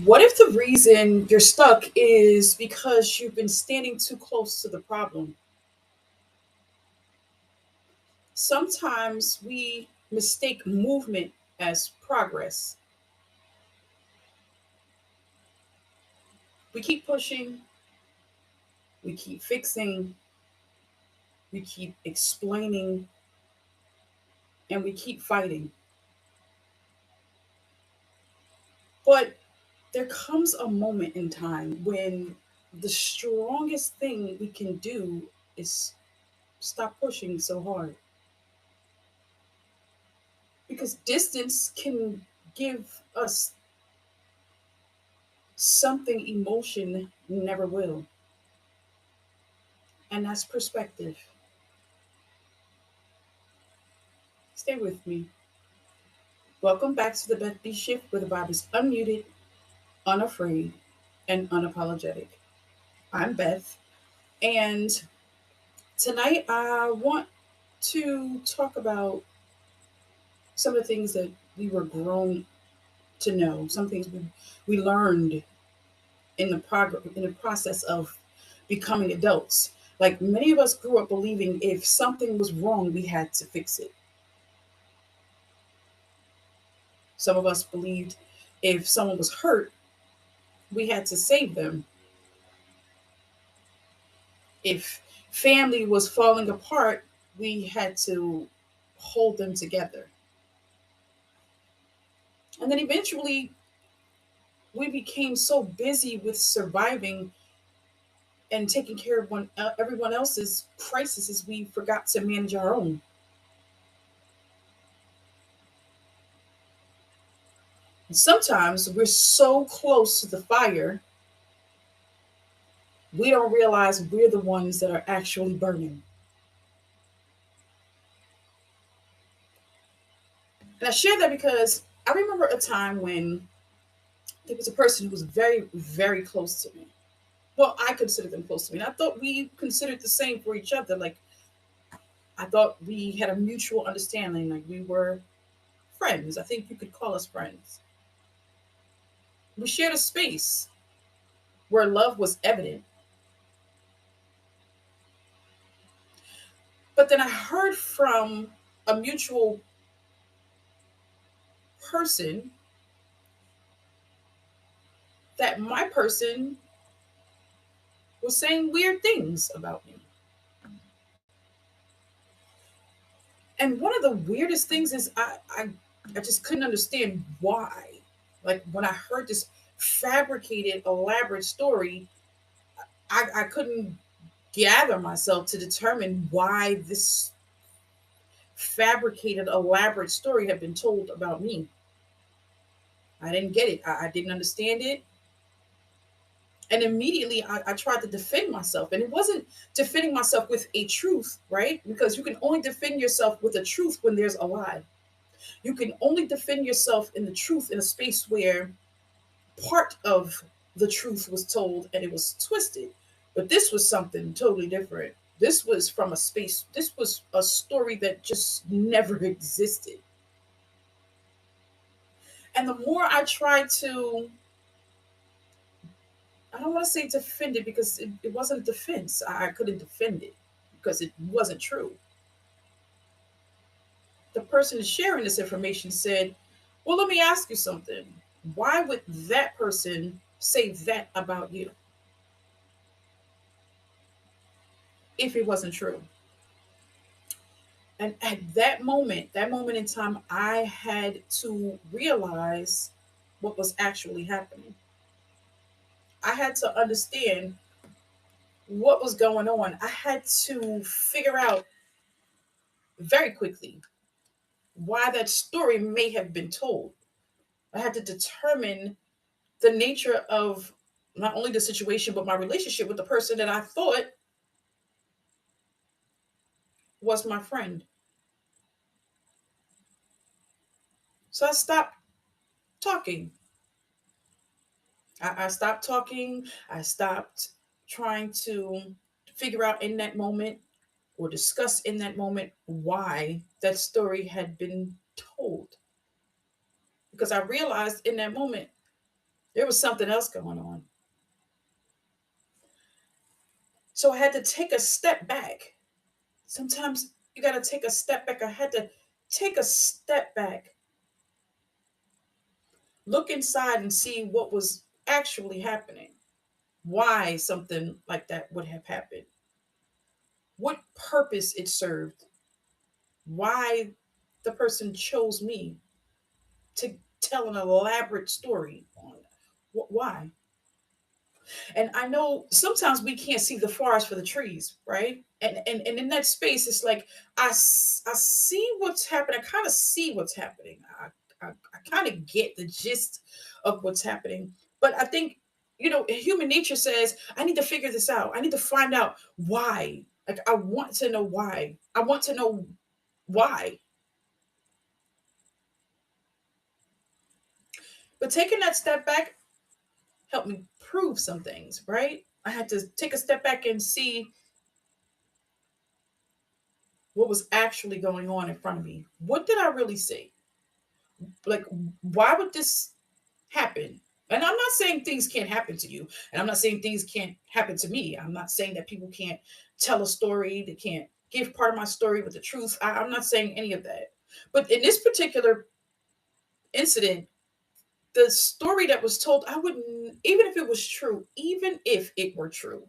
What if the reason you're stuck is because you've been standing too close to the problem? Sometimes we mistake movement as progress. We keep pushing, we keep fixing, we keep explaining, and we keep fighting. But there comes a moment in time when the strongest thing we can do is stop pushing so hard. Because distance can give us something emotion never will, and that's perspective. Stay with me. Welcome back to the Beth B Shift, where the vibe is unmuted, unafraid, and unapologetic. I'm Beth, and tonight I want to talk about some of the things that we were grown to know, some things we learned in the process of becoming adults. Like many of us grew up believing if something was wrong, we had to fix it. Some of us believed if someone was hurt, we had to save them. If family was falling apart, we had to hold them together. And then eventually, we became so busy with surviving and taking care of everyone else's crises, we forgot to manage our own. And sometimes we're so close to the fire, we don't realize we're the ones that are actually burning. And I share that because I remember a time when there was a person who was very, very close to me. Well, I considered them close to me. And I thought we considered the same for each other. Like, I thought we had a mutual understanding. Like, we were friends. I think you could call us friends. We shared a space where love was evident. But then I heard from a mutual person that my person was saying weird things about me. And one of the weirdest things is I just couldn't understand why. Like when I heard this fabricated, elaborate story, I couldn't gather myself to determine why this fabricated, elaborate story had been told about me. I didn't get it. I didn't understand it. And immediately I tried to defend myself. And it wasn't defending myself with a truth, right? Because you can only defend yourself with a truth when there's a lie. You can only defend yourself in the truth in a space where part of the truth was told and it was twisted. But this was something totally different. This was from a space, this was a story that just never existed. And the more I tried to, I don't want to say defend it because it wasn't a defense. I couldn't defend it because it wasn't true. The person sharing this information said, well, let me ask you something. Why would that person say that about you if it wasn't true? And at that moment in time, I had to realize what was actually happening. I had to understand what was going on. I had to figure out very quickly why that story may have been told. I had to determine the nature of not only the situation, but my relationship with the person that I thought was my friend. So I stopped talking. I stopped talking. I stopped trying to figure out in that moment or discuss in that moment why that story had been told. Because I realized in that moment There was something else going on. So I had to take a step back. Sometimes you got to take a step back. I had to take a step back, look inside and see what was actually happening, why something like that would have happened, what purpose it served, why the person chose me to tell an elaborate story on why. And I know sometimes we can't see the forest for the trees, right? And in that space, it's like I see what's happening. I kind of see what's happening. I kind of get the gist of what's happening. But I think, human nature says, I need to figure this out. I need to find out why. Like, I want to know why. I want to know why. But taking that step back helped me prove some things, right? I had to take a step back and see what was actually going on in front of me. What did I really see? Like, why would this happen? And I'm not saying things can't happen to you, and I'm not saying things can't happen to me. I'm not saying that people can't tell a story, they can't give part of my story with the truth. I'm not saying any of that. But in this particular incident, the story that was told, I wouldn't, even if it was true, even if it were true,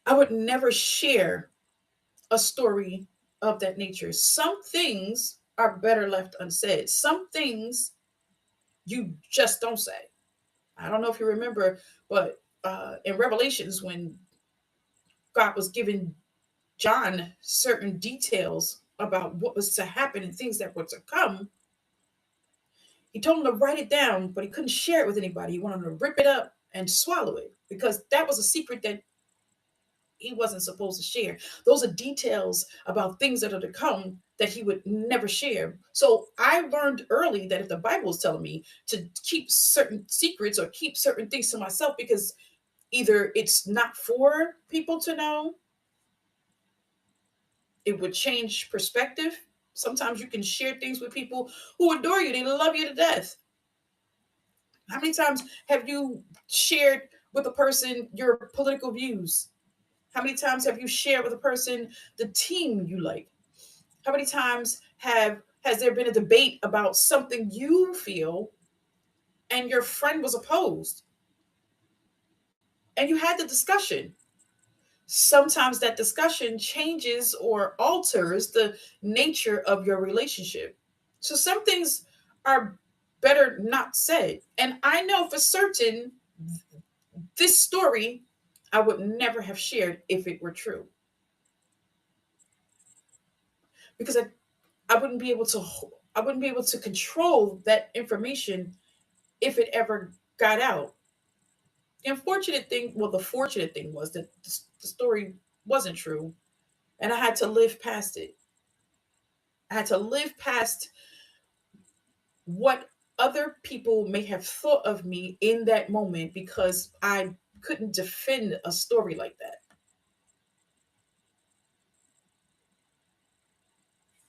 I would never share a story of that nature. Some things are better left unsaid. Some things you just don't say. I don't know if you remember, but in Revelations, when God was giving John certain details about what was to happen and things that were to come, he told him to write it down, but he couldn't share it with anybody. He wanted him to rip it up and swallow it because that was a secret that he wasn't supposed to share. Those are details about things that are to come that he would never share. So I learned early that if the Bible is telling me to keep certain secrets or keep certain things to myself because either it's not for people to know, it would change perspective. Sometimes you can share things with people who adore you, they love you to death. How many times have you shared with a person your political views? How many times have you shared with a person the team you like? How many times has there been a debate about something you feel and your friend was opposed and you had the discussion? Sometimes that discussion changes or alters the nature of your relationship. So some things are better not said. And I know for certain this story I would never have shared if it were true because I wouldn't be able to control that information if it ever got out. The fortunate thing was that the story wasn't true, and I had to live past it. I had to live past what other people may have thought of me in that moment because I couldn't defend a story like that.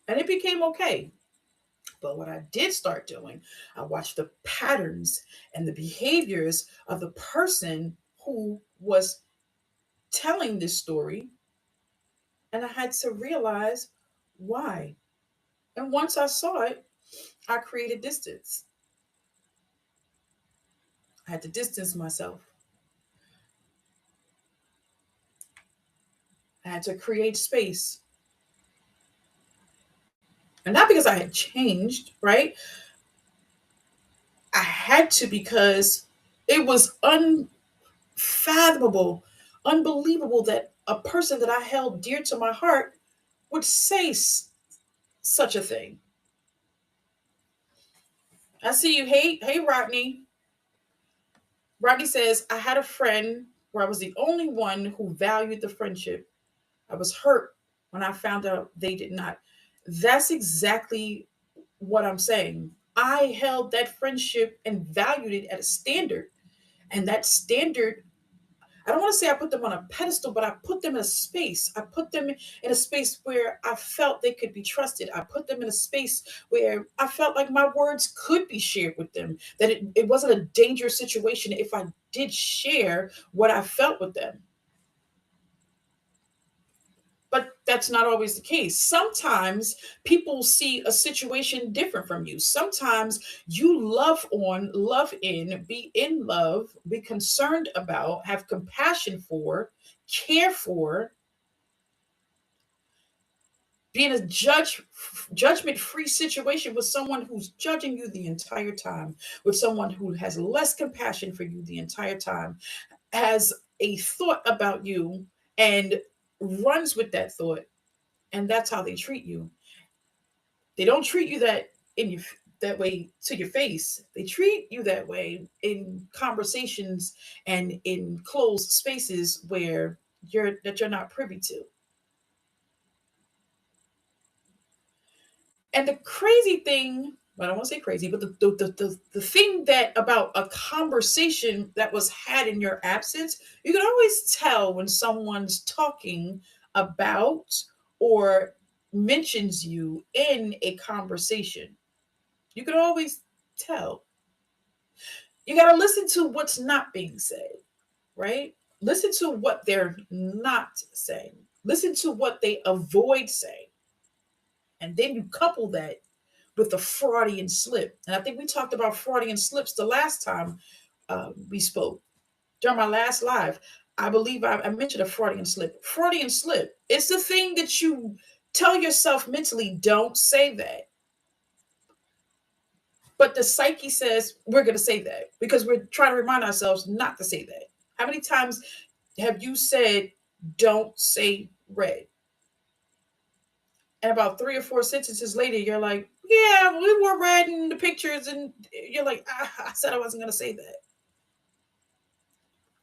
And it became okay. But what I did start doing, I watched the patterns and the behaviors of the person who was telling this story, and I had to realize why. And once I saw it, I created distance. I had to distance myself. I had to create space. And not because I had changed, right? I had to because it was unfathomable, unbelievable that a person that I held dear to my heart would say such a thing. I see you. Hey, Rodney. Rodney says, I had a friend where I was the only one who valued the friendship. I was hurt when I found out they did not. That's exactly what I'm saying. I held that friendship and valued it at a standard. And that standard, I don't want to say I put them on a pedestal, but I put them in a space. I put them in a space where I felt they could be trusted. I put them in a space where I felt like my words could be shared with them, that it wasn't a dangerous situation if I did share what I felt with them. But that's not always the case. Sometimes people see a situation different from you. Sometimes you love on, love in, be in love, be concerned about, have compassion for, care for, be in a judgment free situation with someone who's judging you the entire time, with someone who has less compassion for you the entire time, has a thought about you and runs with that thought, and that's how they treat you. They don't treat you that way to your face. They treat you that way in conversations and in closed spaces where you're not privy to. And the crazy thing, I don't want to say crazy, but the thing that about a conversation that was had in your absence, you can always tell when someone's talking about or mentions you in a conversation. You can always tell. You got to listen to what's not being said, right? Listen to what they're not saying. Listen to what they avoid saying. And then you couple that with the Freudian slip. And I think we talked about Freudian slips the last time we spoke. During my last live, I believe I mentioned a Freudian slip. Freudian slip. It's the thing that you tell yourself mentally, don't say that. But the psyche says we're going to say that because we're trying to remind ourselves not to say that. How many times have you said, don't say red? And about three or four sentences later, you're like, yeah, we were red in the pictures. And you're like, I said I wasn't going to say that.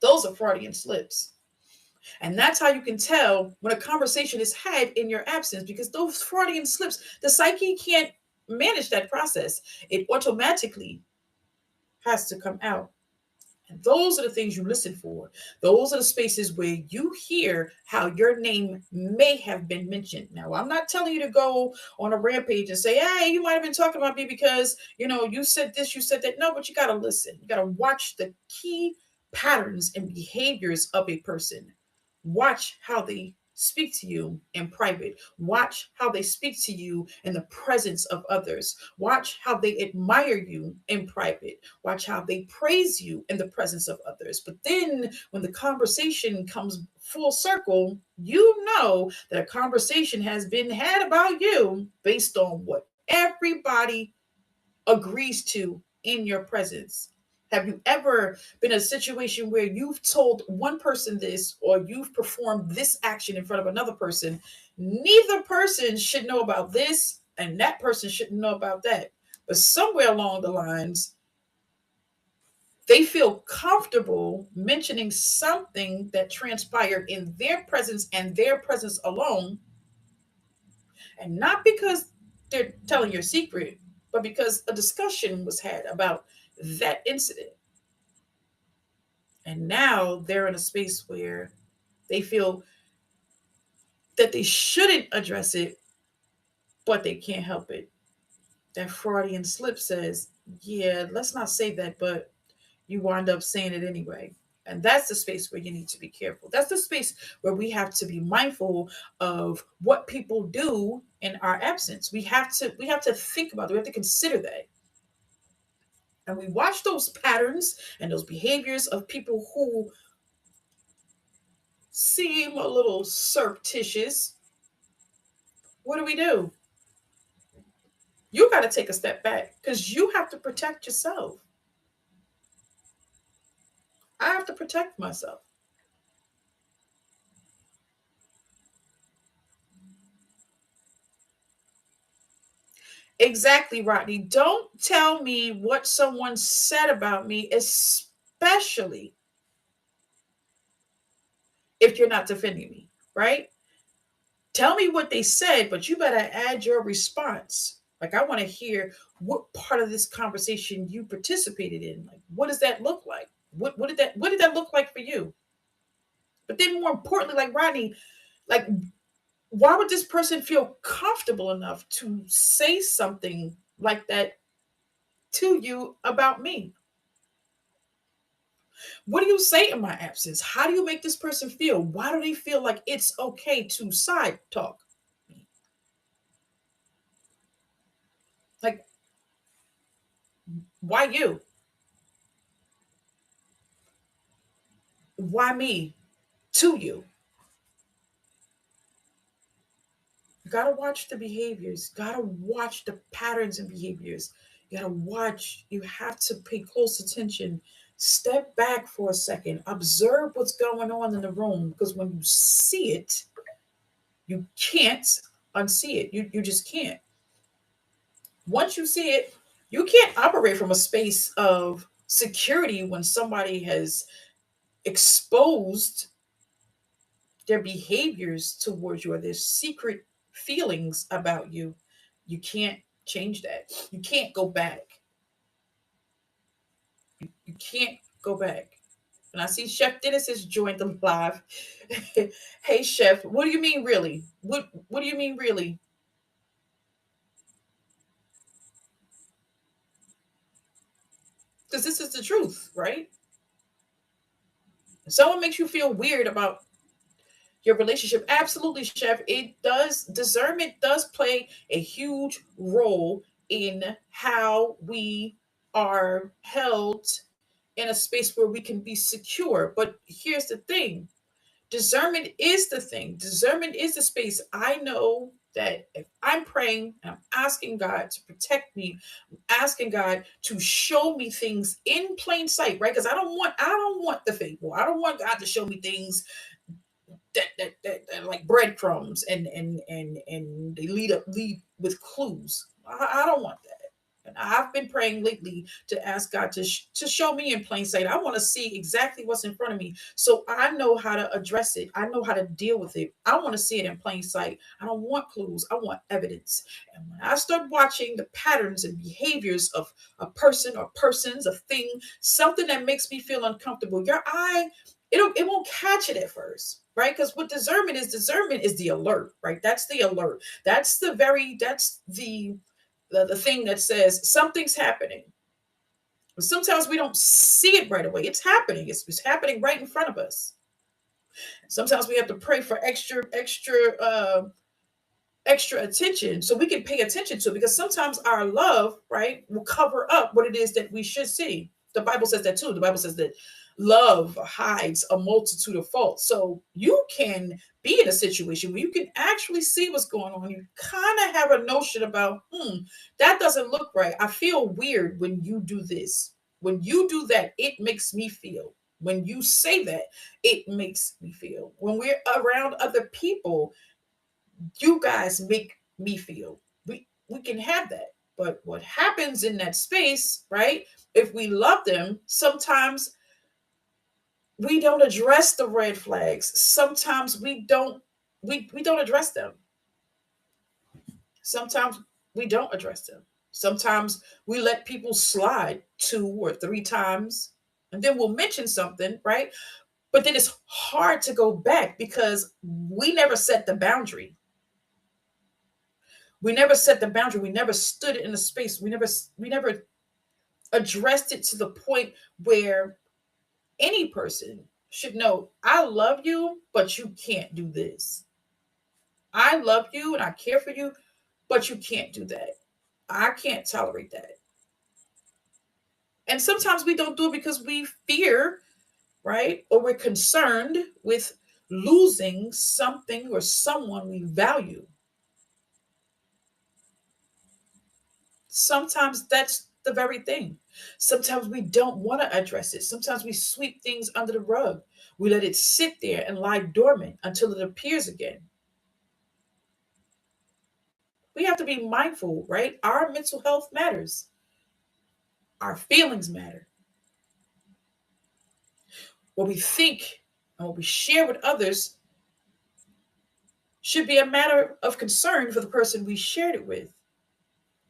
Those are Freudian slips. And that's how you can tell when a conversation is had in your absence, because those Freudian slips, the psyche can't manage that process. It automatically has to come out. And those are the things you listen for. Those are the spaces where you hear how your name may have been mentioned. Now, I'm not telling you to go on a rampage and say, hey, you might have been talking about me because, you said this, you said that. No, but you got to listen. You got to watch the key patterns and behaviors of a person. Watch how they speak to you in private. Watch how they speak to you in the presence of others. Watch how they admire you in private. Watch how they praise you in the presence of others. But then when the conversation comes full circle, you know that a conversation has been had about you based on what everybody agrees to in your presence. Have you ever been in a situation where you've told one person this or you've performed this action in front of another person? Neither person should know about this and that person shouldn't know about that. But somewhere along the lines, they feel comfortable mentioning something that transpired in their presence and their presence alone. And not because they're telling your secret, but because a discussion was had about that incident. And now they're in a space where they feel that they shouldn't address it, but they can't help it. That Freudian slip says, yeah, let's not say that, but you wind up saying it anyway. And that's the space where you need to be careful. That's the space where we have to be mindful of what people do in our absence. We have to think about it. We have to consider that. And we watch those patterns and those behaviors of people who seem a little surreptitious. What do? You got to take a step back because you have to protect yourself. I have to protect myself. Exactly, Rodney. Don't tell me what someone said about me, especially if you're not defending me, right? Tell me what they said, but you better add your response. Like, I want to hear what part of this conversation you participated in. Like, what does that look like? What did that look like for you? But then more importantly, like Rodney, like why would this person feel comfortable enough to say something like that to you about me? What do you say in my absence? How do you make this person feel? Why do they feel like it's okay to side talk me? Like, why you? Why me to you? You gotta watch the behaviors, gotta watch the patterns and behaviors. You gotta watch, you have to pay close attention. Step back for a second, observe what's going on in the room, because when you see it, you can't unsee it. You just can't. Once you see it, you can't operate from a space of security when somebody has exposed their behaviors towards you or their secret feelings about you. You can't change that. You can't go back. You can't go back. And I see Chef Dennis has joined the live. Hey Chef, what do you mean really? What do you mean really? Because this is the truth, right? If someone makes you feel weird about your relationship, absolutely, Chef, it does. Discernment does play a huge role in how we are held in a space where we can be secure. But here's the thing: discernment is the thing. Discernment is the space. I know that if I'm praying and I'm asking God to protect me, I'm asking God to show me things in plain sight, right? Because I don't want the fable. I don't want God to show me things that like breadcrumbs and they lead with clues. I don't want that. And I've been praying lately to ask God to show me in plain sight. I want to see exactly what's in front of me so I know how to address it. I know how to deal with it. I want to see it in plain sight. I don't want clues. I want evidence. And when I start watching the patterns and behaviors of a person or persons, a thing, something that makes me feel uncomfortable, your eye, it won't catch it at first, right? Because what discernment is the alert, right? That's the alert. That's the thing that says something's happening. But sometimes we don't see it right away. It's happening. It's happening right in front of us. Sometimes we have to pray for extra attention so we can pay attention to it, because sometimes our love, right, will cover up what it is that we should see. The Bible says that too. The Bible says that love hides a multitude of faults. So you can be in a situation where you can actually see what's going on. You kind of have a notion about, that doesn't look right. I feel weird when you do this. When you do that, it makes me feel. When you say that, it makes me feel. When we're around other people, you guys make me feel. We can have that. But what happens in that space, right? If we love them, sometimes we don't address the red flags. Sometimes we don't address them. Sometimes we don't address them. Sometimes we let people slide 2 or 3 times and then we'll mention something, right? But then it's hard to go back because we never set the boundary. We never set the boundary. We never stood in a space. We never addressed it to the point where any person should know, I love you, but you can't do this. I love you and I care for you, but you can't do that. I can't tolerate that. And sometimes we don't do it because we fear, right? Or we're concerned with losing something or someone we value. Sometimes that's the very thing. Sometimes we don't want to address it. Sometimes we sweep things under the rug. We let it sit there and lie dormant until it appears again. We have to be mindful, right? Our mental health matters. Our feelings matter. What we think and what we share with others should be a matter of concern for the person we shared it with.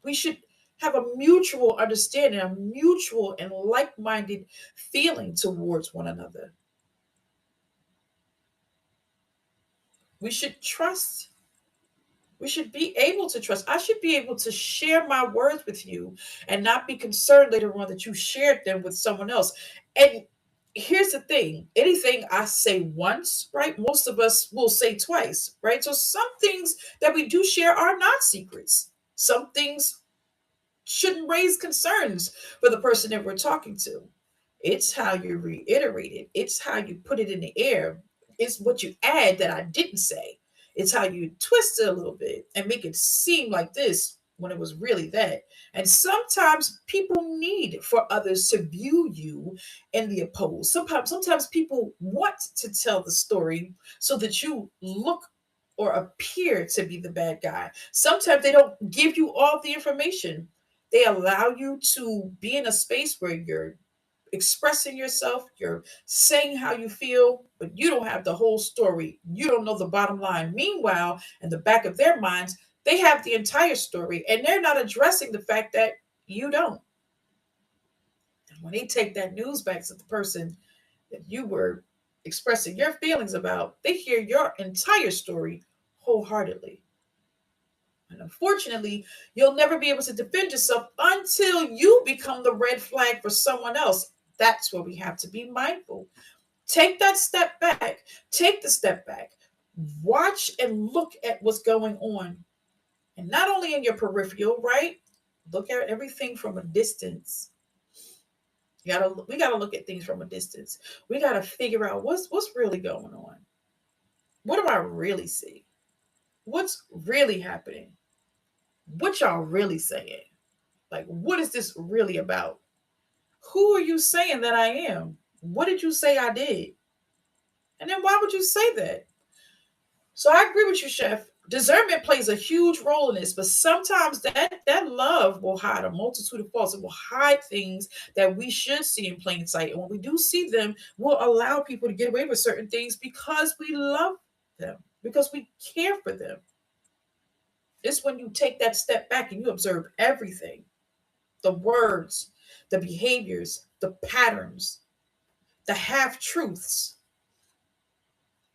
We should have a mutual understanding, a mutual and like minded feeling towards one another. We should trust. We should be able to trust. I should be able to share my words with you and not be concerned later on that you shared them with someone else. And here's the thing, anything I say once, right? Most of us will say twice, right? So some things that we do share are not secrets. Some things shouldn't raise concerns for the person that we're talking to. It's how you reiterate it, it's how you put it in the air, it's what you add that I didn't say. It's how you twist it a little bit and make it seem like this when it was really that. And sometimes people need for others to view you in the opposed. Sometimes people want to tell the story so that you look or appear to be the bad guy. Sometimes they don't give you all the information. They allow you to be in a space where you're expressing yourself, you're saying how you feel, but you don't have the whole story. You don't know the bottom line. Meanwhile, in the back of their minds, they have the entire story and they're not addressing the fact that you don't. And when they take that news back to the person that you were expressing your feelings about, they hear your entire story wholeheartedly. And unfortunately, you'll never be able to defend yourself until you become the red flag for someone else. That's where we have to be mindful. Take that step back. Take the step back. Watch and look at what's going on. And not only in your peripheral, right? Look at everything from a distance. We gotta look at things from a distance. We gotta figure out what's really going on. What do I really see? What's really happening? What y'all really saying? Like, what is this really about? Who are you saying that I am? What did you say I did? And then why would you say that? So I agree with you, Chef. Discernment plays a huge role in this, but sometimes that love will hide a multitude of faults. It will hide things that we should see in plain sight. And when we do see them, we'll allow people to get away with certain things because we love them, because we care for them. It's when you take that step back and you observe everything, the words, the behaviors, the patterns, the half truths,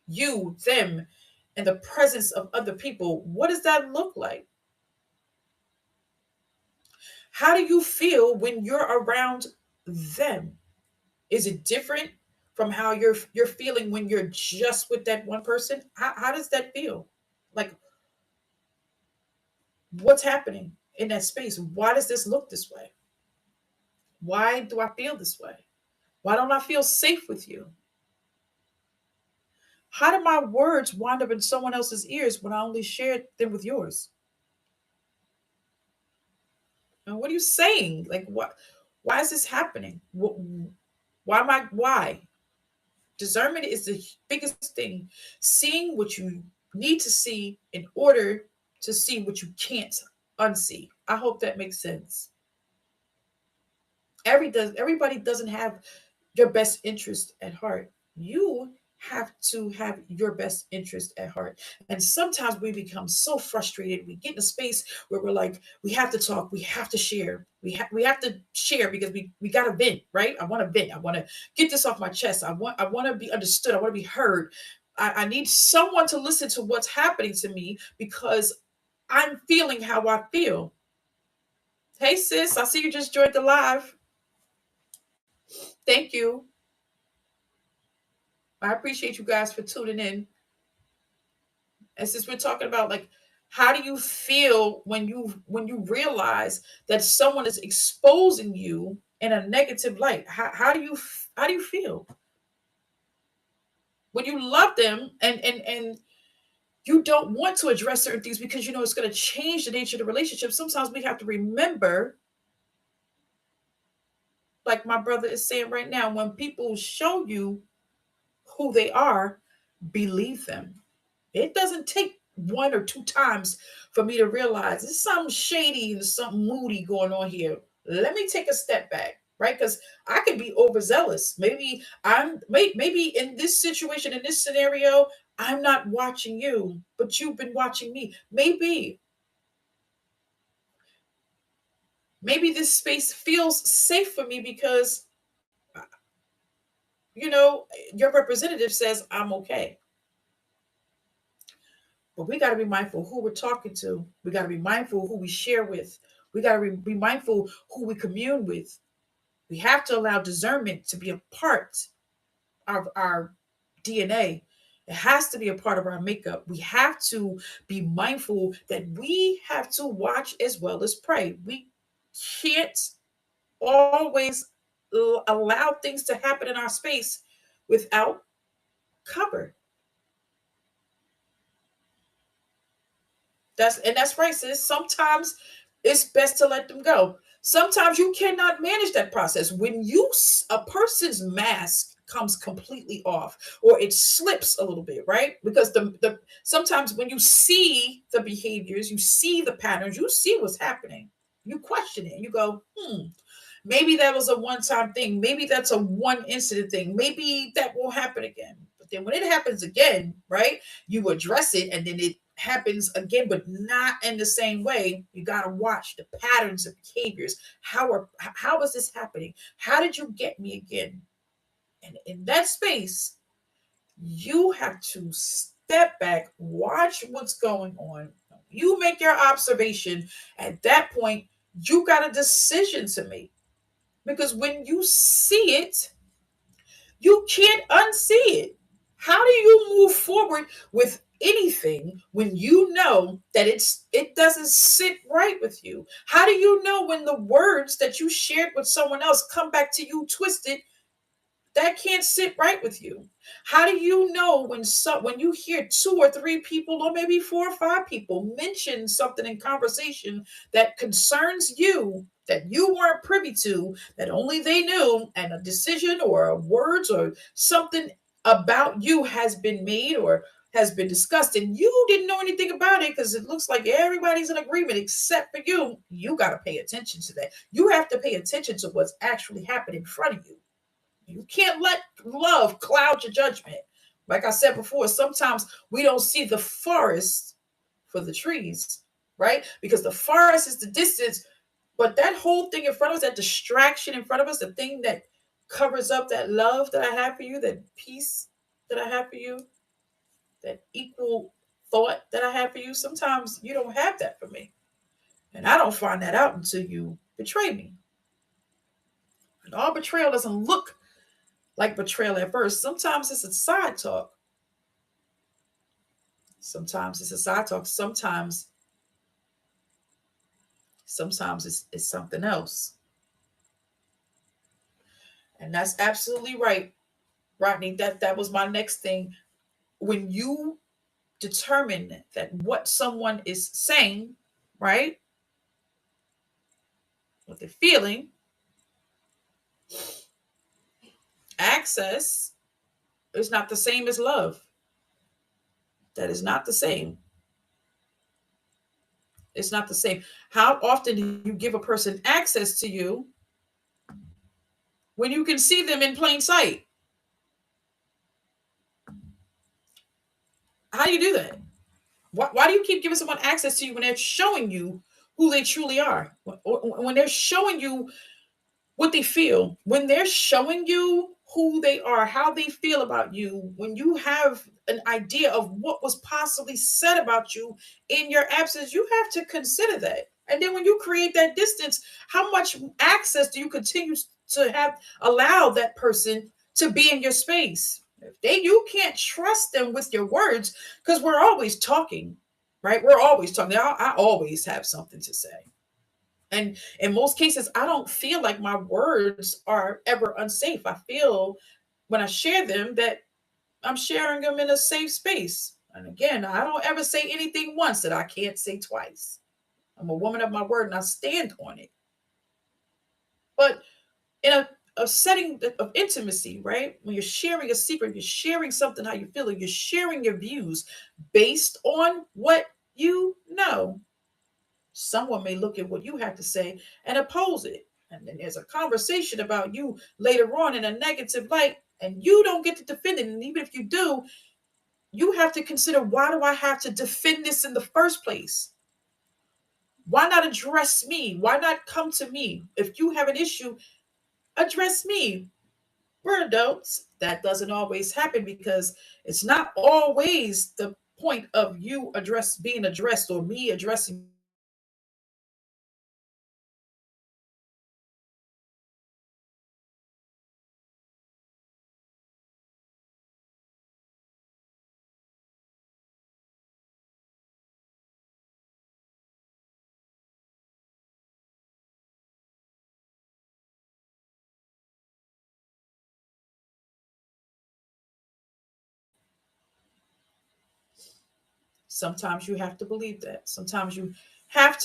you, them, and the presence of other people. What does that look like? How do you feel when you're around them? Is it different from how you're feeling when you're just with that one person? How does that feel? Like, what's happening in that space? Why does this look this way? Why do I feel this way? Why don't I feel safe with you? How did my words wind up in someone else's ears when I only shared them with yours? And what are you saying? Like, what? Why is this happening? Why am I? Why? Discernment is the biggest thing. Seeing what you need to see in order to see what you can't unsee. I hope that makes sense. Everybody doesn't have your best interest at heart. You have to have your best interest at heart. And sometimes we become so frustrated. We get in a space where we're like, we have to talk, we have to share. We have to share because we gotta vent, right? I want to vent. I want to get this off my chest. I want to be understood. I want to be heard. I need someone to listen to what's happening to me because I'm feeling how I feel. Hey sis, I see you just joined the live. Thank you. I appreciate you guys for tuning in. And since we're talking about like how do you feel when you realize that someone is exposing you in a negative light? How do you feel? When you love them and you don't want to address certain things because you know it's going to change the nature of the relationship. Sometimes we have to remember, like my brother is saying right now, when people show you who they are, believe them. It doesn't take one or two times for me to realize there's something shady and something moody going on here. Let me take a step back, right? Because I could be overzealous. Maybe in this situation, in this scenario, I'm not watching you, but you've been watching me. Maybe this space feels safe for me because you know your representative says I'm okay. But we got to be mindful who we're talking to. We got to be mindful who we share with. We got to be mindful who we commune with. We have to allow discernment to be a part of our DNA. It has to be a part of our makeup. We have to be mindful that we have to watch as well as pray. We can't always allow things to happen in our space without cover. That's right, sis. Sometimes it's best to let them go. Sometimes you cannot manage that process. When a person's mask comes completely off, or it slips a little bit, right? Because the sometimes when you see the behaviors, you see the patterns, you see what's happening, you question it, you go, maybe that was a one-time thing. Maybe that's a one incident thing. Maybe that won't happen again. But then when it happens again, right, you address it and then it happens again, but not in the same way. You got to watch the patterns of behaviors. How is this happening? How did you get me again? And in that space, you have to step back, watch what's going on. You make your observation. At that point, you got a decision to make. Because when you see it, you can't unsee it. How do you move forward with anything when you know that it doesn't sit right with you? How do you know when the words that you shared with someone else come back to you twisted? That can't sit right with you. How do you know when you hear two or three people, or maybe four or five people, mention something in conversation that concerns you, that you weren't privy to, that only they knew, and a decision or a words or something about you has been made or has been discussed, and you didn't know anything about it because it looks like everybody's in agreement except for you? You got to pay attention to that. You have to pay attention to what's actually happening in front of you. You can't let love cloud your judgment. Like I said before, sometimes we don't see the forest for the trees, right? Because the forest is the distance, but that whole thing in front of us, that distraction in front of us, the thing that covers up that love that I have for you, that peace that I have for you, that equal thought that I have for you, sometimes you don't have that for me. And I don't find that out until you betray me. And all betrayal doesn't look like betrayal at first. Sometimes it's a side talk. Sometimes it's a side talk. Sometimes it's something else. And that's absolutely right, Rodney. That was my next thing. When you determine that what someone is saying, right? What they're feeling, access is not the same as love. That is not the same. It's not the same. How often do you give a person access to you when you can see them in plain sight? How do you do that? Why do you keep giving someone access to you when they're showing you who they truly are? When they're showing you what they feel, when they're showing you who they are, how they feel about you, when you have an idea of what was possibly said about you in your absence, you have to consider that. And then when you create that distance, how much access do you continue to have allow that person to be in your space? If you can't trust them with your words, because we're always talking, right? We're always talking. I always have something to say. And in most cases, I don't feel like my words are ever unsafe. I feel when I share them that I'm sharing them in a safe space. And again, I don't ever say anything once that I can't say twice. I'm a woman of my word and I stand on it. But in a setting of intimacy, right? When you're sharing a secret, you're sharing something how you feel, you're sharing your views based on what you know. Someone may look at what you have to say and oppose it. And then there's a conversation about you later on in a negative light, and you don't get to defend it. And even if you do, you have to consider, why do I have to defend this in the first place? Why not address me? Why not come to me? If you have an issue, address me. We're adults. That doesn't always happen because it's not always the point of you being addressed or me addressing sometimes you have to believe that. Sometimes you have to